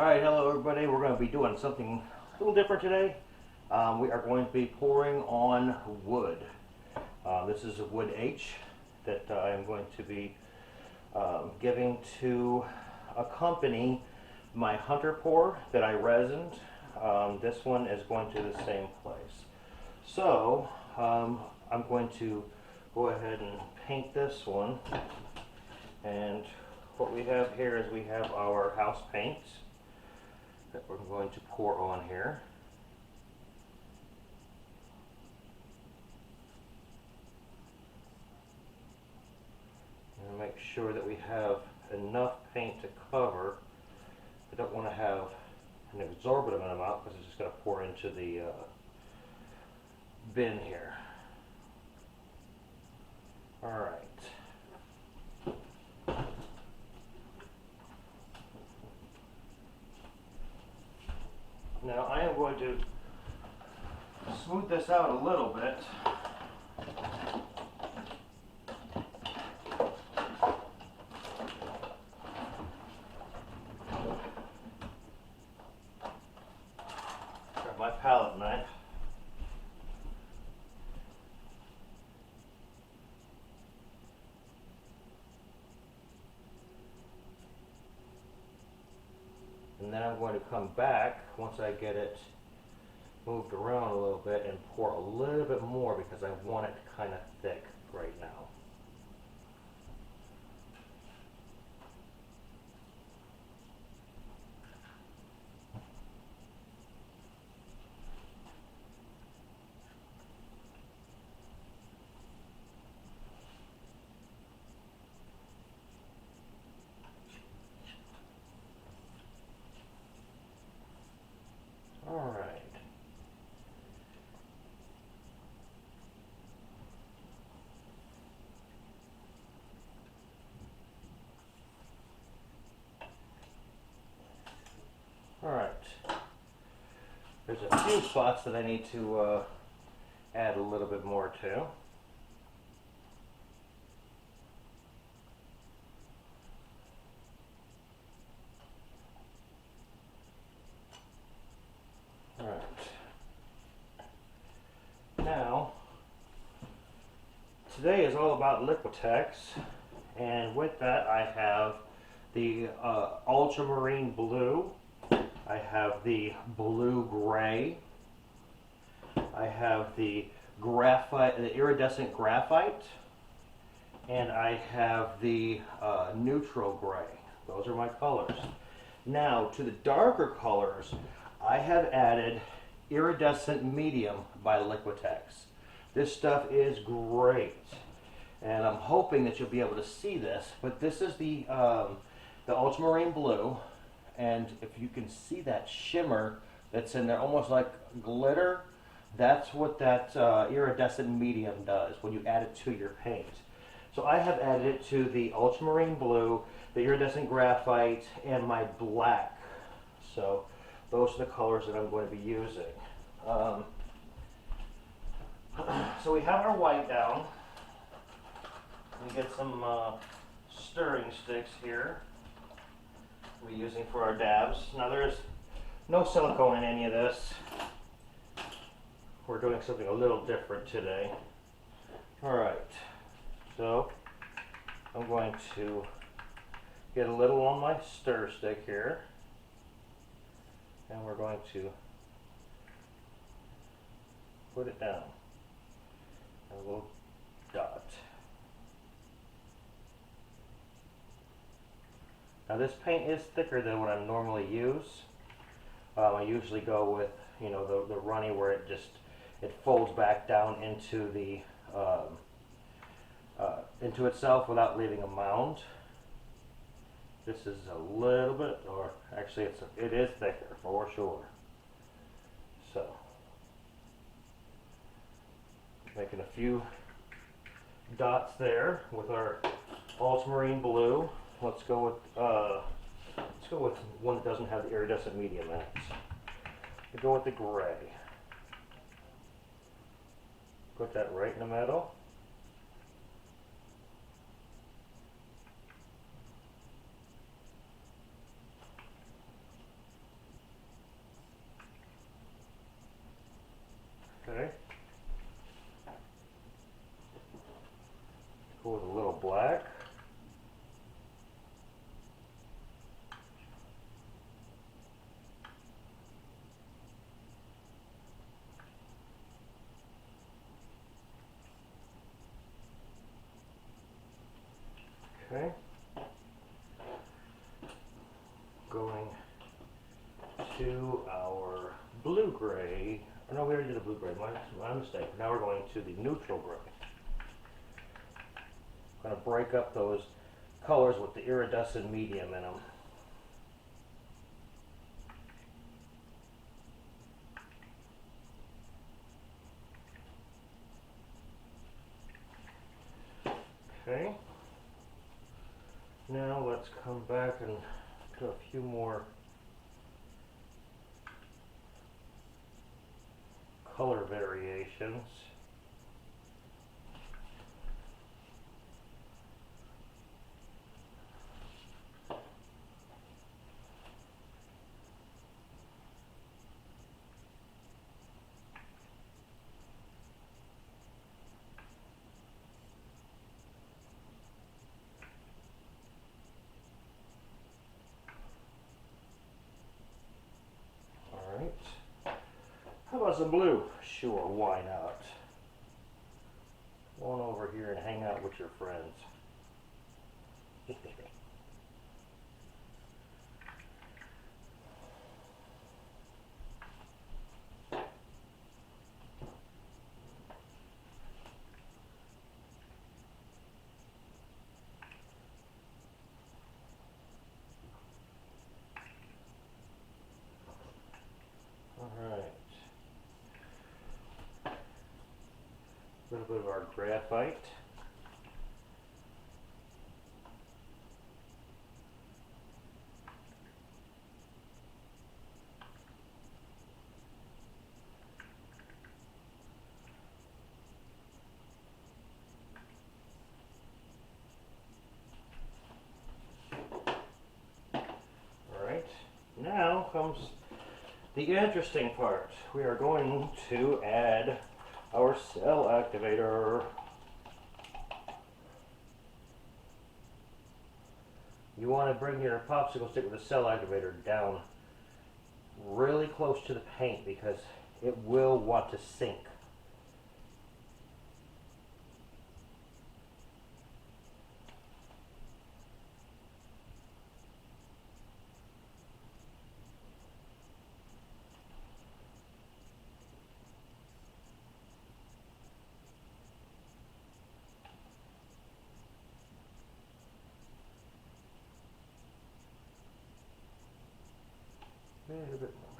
Alright, hello everybody. We're going to be doing something a little different today. We are going to be pouring on wood. This is a wood H that I am going to be giving to accompany my hunter pour that I resined. This one is going to the same place. So I'm going to go ahead and paint this one. And what we have here is we have our house paint that we're going to pour on here. And make sure that we have enough paint to cover. I don't want to have an exorbitant amount because it's just going to pour into the bin here. Alright. Now I am going to smooth this out a little bit. Grab my palette knife. And then I'm going to come back once I get it moved around a little bit and pour a little bit more because I want it kind of thick right now. Alright. Alright. There's a few spots that I need to add a little bit more to. Alright. Now, today is all about Liquitex, and with that I have the ultramarine blue, I have the blue gray, I have the graphite, the iridescent graphite, and I have the neutral gray. Those are my colors. Now, to the darker colors, I have added iridescent medium by Liquitex. This stuff is great, and I'm hoping that you'll be able to see this, but this is the ultramarine blue, and if you can see that shimmer that's in there, almost like glitter, that's what that iridescent medium does when you add it to your paint. So I have added it to the ultramarine blue, the iridescent graphite, and my black. So those are the colors that I'm going to be using. So we have our white down. We get some stirring sticks here we're using for our dabs. Now there's no silicone in any of this. We're doing something a little different today. Alright, so I'm going to get a little on my stir stick here, and we're going to put it down, a little dot. Now this paint is thicker than what I normally use. I usually go with, you know, the runny where it folds back down into the into itself without leaving a mound. This is a little bit, or actually it is thicker for sure. So making a few dots there with our ultramarine blue. Let's go with one that doesn't have the iridescent medium in it. We'll go with the gray. Put that right in the middle. to our blue gray. Oh, no, we already did a blue gray. My mistake. Now we're going to the neutral gray. I'm going to break up those colors with the iridescent medium in them. Okay. Now let's come back and do a few more color variations. How about some blue? Sure, why not? Go on over here and hang out with your friends. Alright. A little bit of our graphite. Alright, now comes the interesting part. We are going to add our cell activator. You want to bring your popsicle stick with the cell activator down really close to the paint because it will want to sink. A little bit more.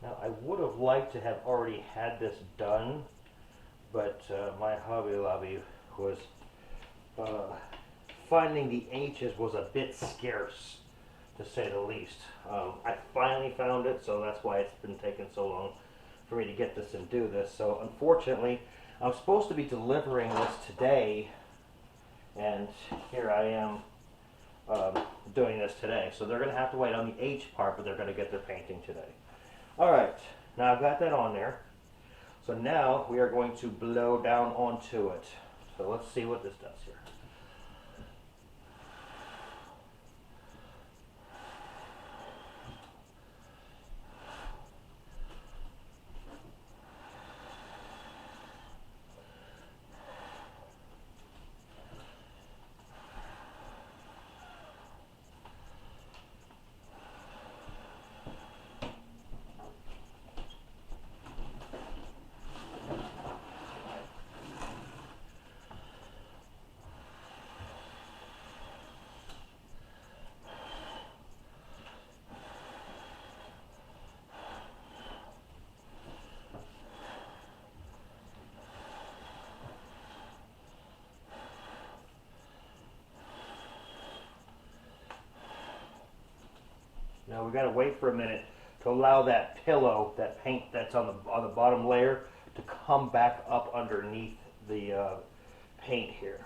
Now, I would have liked to have already had this done, but my Hobby Lobby was finding the H's was a bit scarce, to say the least. I finally found it, so that's why it's been taking so long for me to get this and do this. So unfortunately, I'm supposed to be delivering this today, and here I am doing this today. So they're going to have to wait on the H part, but they're going to get their painting today. Alright, now I've got that on there. So now we are going to blow down onto it. So let's see what this does here. Now we got to wait for a minute to allow that pillow, that paint that's on the bottom layer, to come back up underneath the paint here,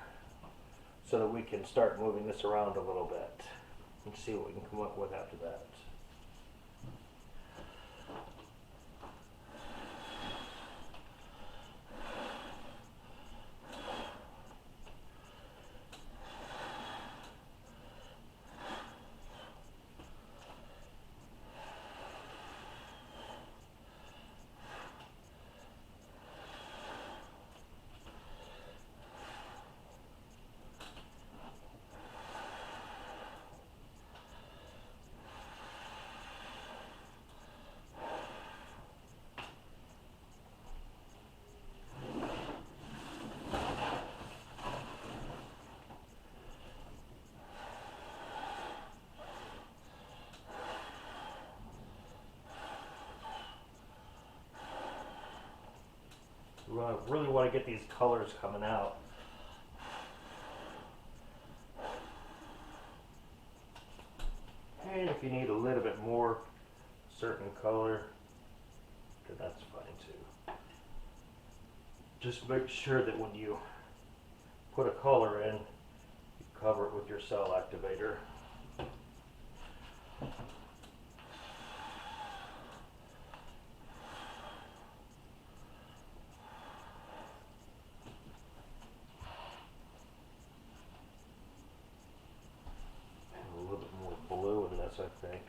so that we can start moving this around a little bit and see what we can come up with after that. Really want to get these colors coming out. And if you need a little bit more certain color, then that's fine too. Just make sure that when you put a color in, you cover it with your cell activator. And a little bit more blue in this, I think.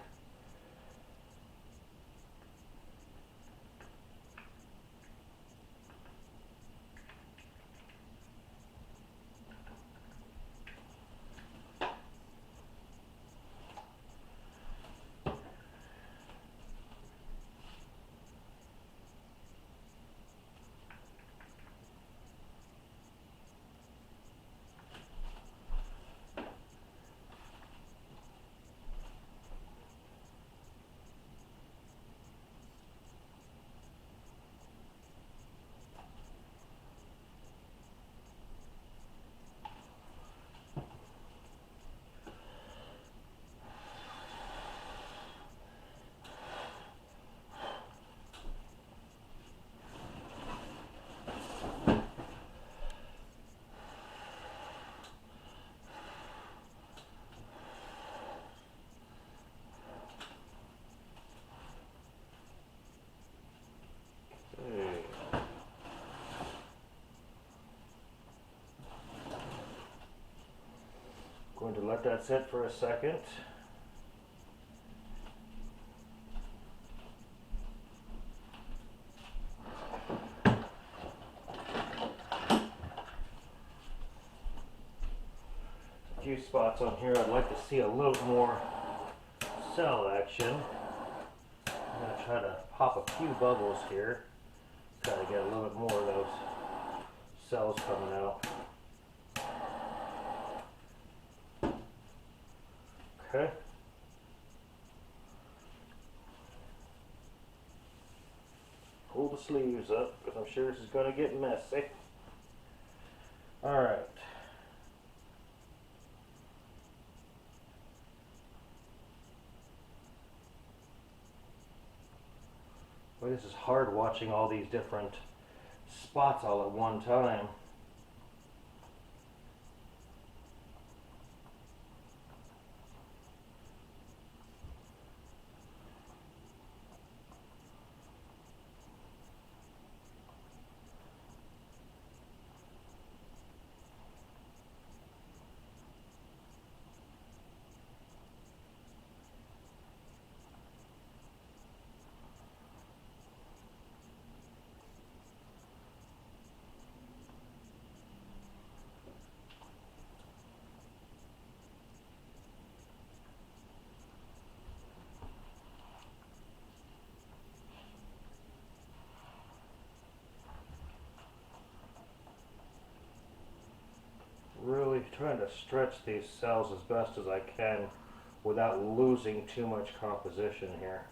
Going to let that sit for a second. A few spots on here I'd like to see a little more cell action. I'm going to try to pop a few bubbles here. Try to get a little bit more of those cells coming out. Okay. Pull the sleeves up because I'm sure this is going to get messy. Alright. Boy, this is hard watching all these different spots all at one time. Really trying to stretch these cells as best as I can without losing too much composition here.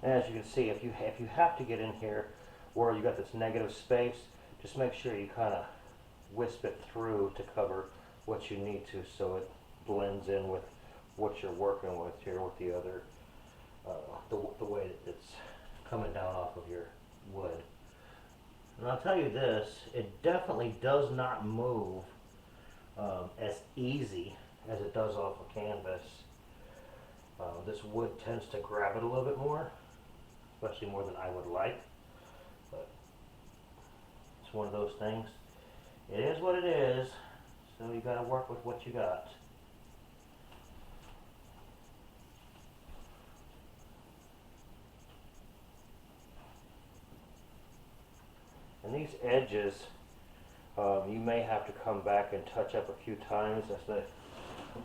And as you can see, if you have to get in here where you got this negative space, just make sure you kind of wisp it through to cover what you need to so it blends in with what you're working with here with the other, the way that it's coming down off of your wood. And I'll tell you this, it definitely does not move as easy as it does off a canvas. This wood tends to grab it a little bit more, especially more than I would like, but it's one of those things. It is what it is, so you gotta work with what you got. And these edges, you may have to come back and touch up a few times as the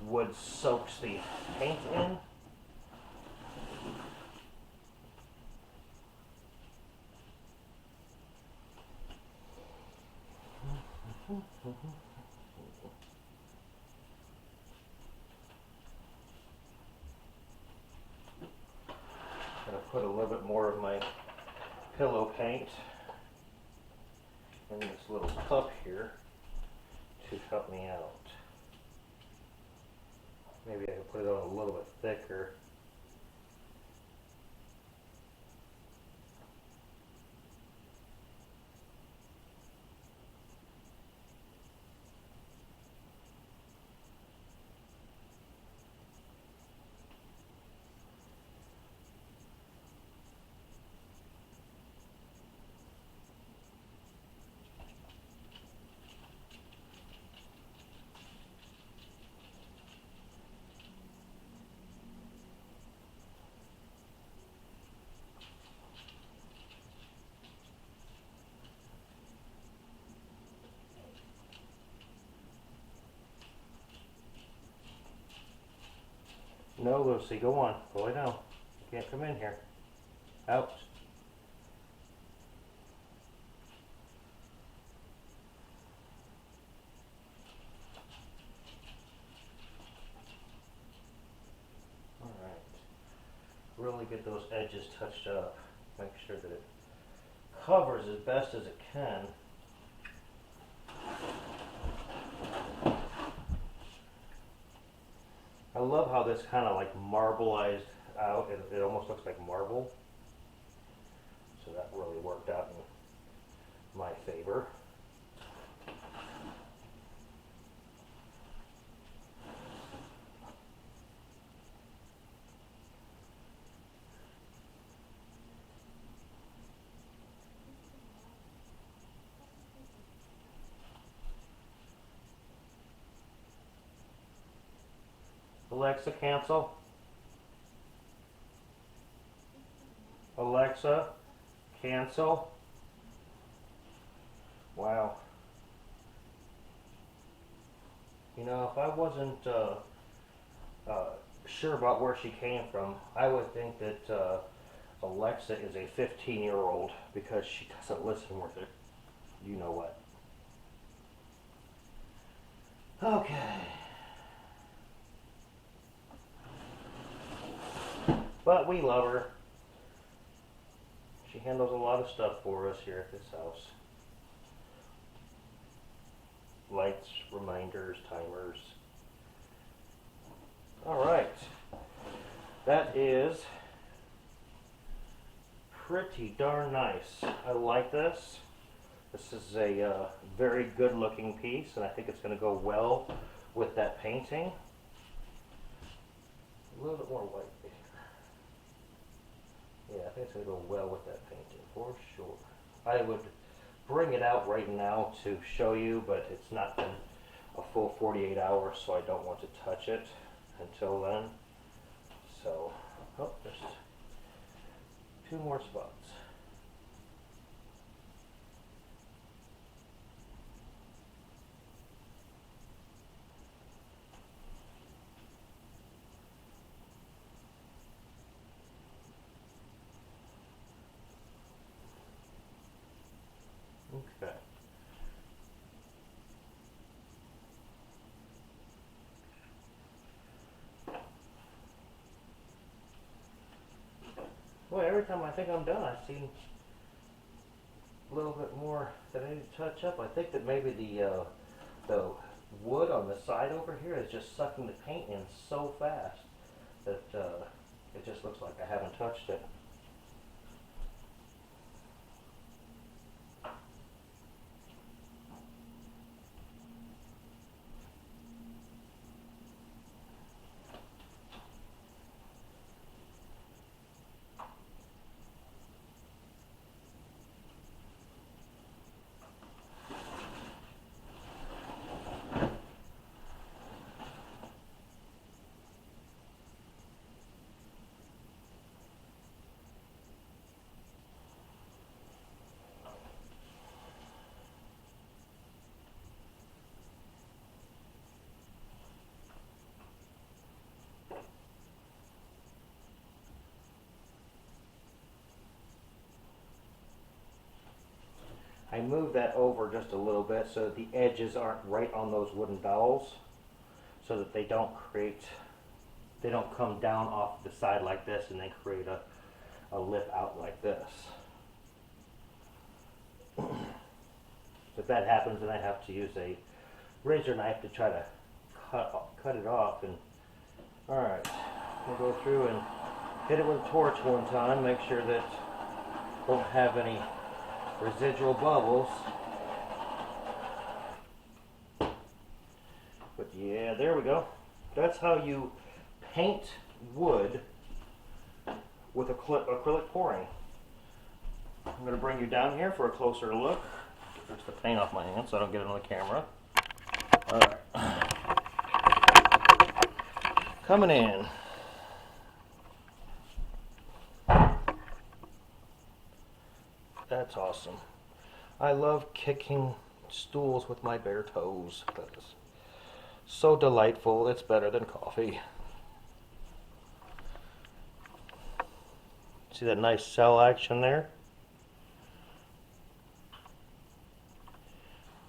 wood soaks the paint in. I'm going to put a little bit more of my pillow paint in this little cup here to help me out. Maybe I can put it on a little bit thicker. No, Lucy, go on. Go lay down. You can't come in here. Out. Alright. Really get those edges touched up. Make sure that it covers as best as it can. I love how this kind of like marbleized out. It almost looks like marble. So that really worked out in my favor. Alexa, cancel. Alexa, cancel. Wow. You know, if I wasn't sure about where she came from, I would think that Alexa is a 15-year-old because she doesn't listen worth it. You know what. Okay. But we love her. She handles a lot of stuff for us here at this house. Lights, reminders, timers. Alright. That is pretty darn nice. I like this. This is a very good looking piece, and I think it's going to go well with that painting. A little bit more white. Yeah, I think it's going to go well with that painting, for sure. I would bring it out right now to show you, but it's not been a full 48 hours, so I don't want to touch it until then. So, oh, there's 2 more spots. Okay. Well, every time I think I'm done, I see a little bit more that I need to touch up. I think that maybe the wood on the side over here is just sucking the paint in so fast that it just looks like I haven't touched it. move that over just a little bit so that the edges aren't right on those wooden dowels, so that they don't come down off the side like this and then create a lip out like this. If that happens, then I have to use a razor knife to try to cut it off. And all right, we'll go through and hit it with a torch one time, make sure that don't have any residual bubbles. But yeah, there we go. That's how you paint wood with acrylic pouring. I'm going to bring you down here for a closer look. There's the paint off my hand so I don't get it on the camera. Alright. Coming in. That's awesome. I love kicking stools with my bare toes. That is so delightful. It's better than coffee. See that nice cell action there?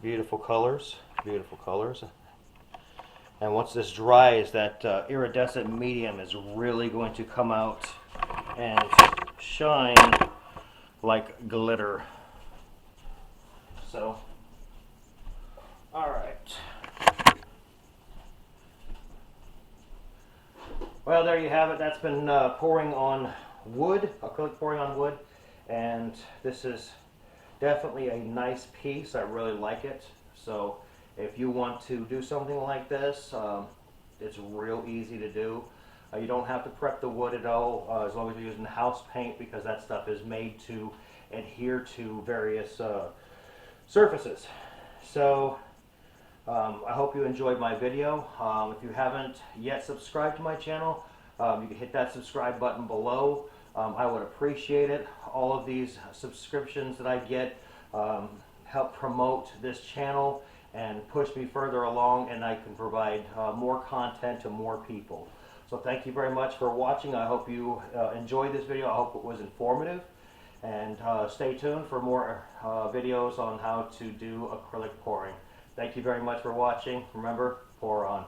Beautiful colors, beautiful colors. And once this dries, that iridescent medium is really going to come out and shine like glitter. So, all right. Well, there you have it. That's been pouring on wood, acrylic pouring on wood, and this is definitely a nice piece. I really like it. So if you want to do something like this, it's real easy to do. You don't have to prep the wood at all, as long as you're using house paint, because that stuff is made to adhere to various surfaces. So I hope you enjoyed my video. If you haven't yet subscribed to my channel, you can hit that subscribe button below. I would appreciate it. All of these subscriptions that I get help promote this channel and push me further along, and I can provide more content to more people. So thank you very much for watching. I hope you enjoyed this video. I hope it was informative. And stay tuned for more videos on how to do acrylic pouring. Thank you very much for watching. Remember, pour on.